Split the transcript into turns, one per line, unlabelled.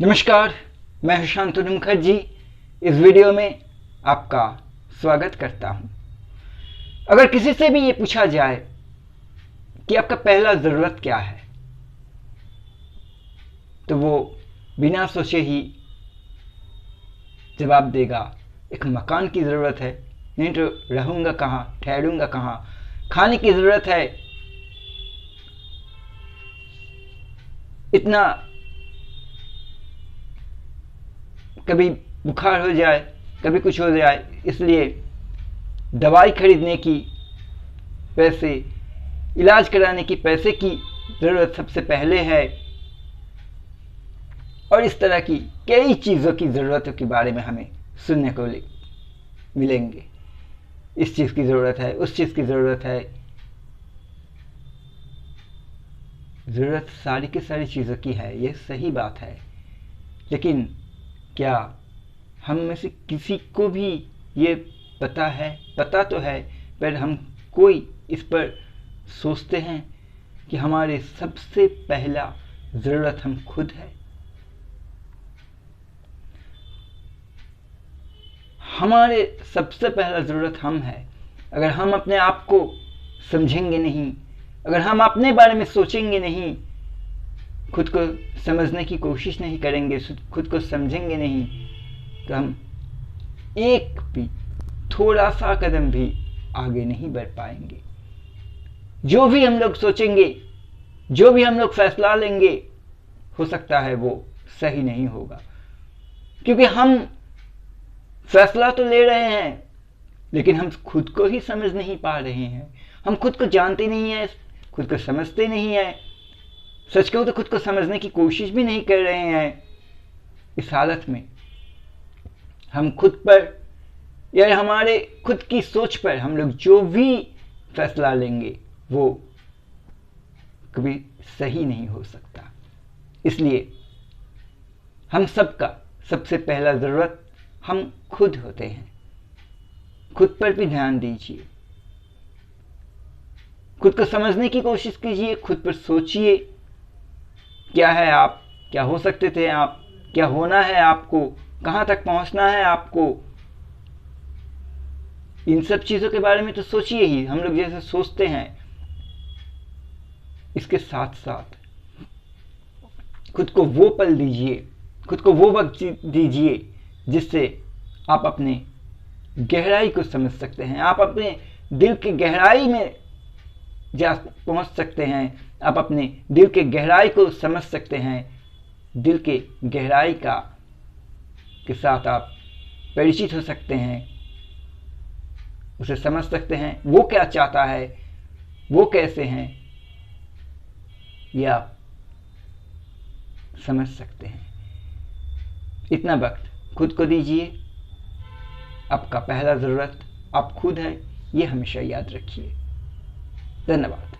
नमस्कार, मैं शांतनु मुखर्जी इस वीडियो में आपका स्वागत करता हूं। अगर किसी से भी ये पूछा जाए कि आपका पहला ज़रूरत क्या है, तो वो बिना सोचे ही जवाब देगा, एक मकान की ज़रूरत है, नहीं तो रहूँगा कहाँ, ठहरूँगा कहाँ। खाने की ज़रूरत है, इतना कभी बुखार हो जाए, कभी कुछ हो जाए, इसलिए दवाई खरीदने की, पैसे इलाज कराने की पैसे की ज़रूरत सबसे पहले है। और इस तरह की कई चीज़ों की ज़रूरतों के बारे में हमें सुनने को मिलेंगे। इस चीज़ की ज़रूरत है, उस चीज़ की ज़रूरत है। ज़रूरत सारी की सारी चीज़ों की है, ये सही बात है, लेकिन क्या हम में से किसी को भी ये पता है? पता तो है, पर हम कोई इस पर सोचते हैं कि हमारे सबसे पहला ज़रूरत हम खुद है। हमारे सबसे पहला ज़रूरत हम है। अगर हम अपने आप को समझेंगे नहीं, अगर हम अपने बारे में सोचेंगे नहीं, खुद को समझने की कोशिश नहीं करेंगे, खुद को समझेंगे नहीं, तो हम एक भी थोड़ा सा कदम भी आगे नहीं बढ़ पाएंगे। जो भी हम लोग सोचेंगे, जो भी हम लोग फैसला लेंगे, हो सकता है वो सही नहीं होगा, क्योंकि हम फैसला तो ले रहे हैं, लेकिन हम खुद को ही समझ नहीं पा रहे हैं। हम खुद को जानते नहीं हैं, खुद को समझते नहीं हैं। सच कहूं तो खुद को समझने की कोशिश भी नहीं कर रहे हैं। इस हालत में हम खुद पर या हमारे खुद की सोच पर हम लोग जो भी फैसला लेंगे वो कभी सही नहीं हो सकता। इसलिए हम सबका सबसे पहला ज़रूरत हम खुद होते हैं। खुद पर भी ध्यान दीजिए, खुद को समझने की कोशिश कीजिए, खुद पर सोचिए, क्या है आप, क्या हो सकते थे आप, क्या होना है आपको, कहाँ तक पहुँचना है आपको। इन सब चीज़ों के बारे में तो सोचिए ही, हम लोग जैसे सोचते हैं। इसके साथ साथ खुद को वो पल दीजिए, खुद को वो वक्त दीजिए जिससे आप अपने गहराई को समझ सकते हैं, आप अपने दिल की गहराई में जा पहुंच सकते हैं, आप अपने दिल के गहराई को समझ सकते हैं। दिल के गहराई के साथ आप परिचित हो सकते हैं, उसे समझ सकते हैं, वो क्या चाहता है, वो कैसे हैं, ये आप समझ सकते हैं। इतना वक्त खुद को दीजिए। आपका पहला ज़रूरत आप खुद है, ये हमेशा याद रखिए। धन्यवाद।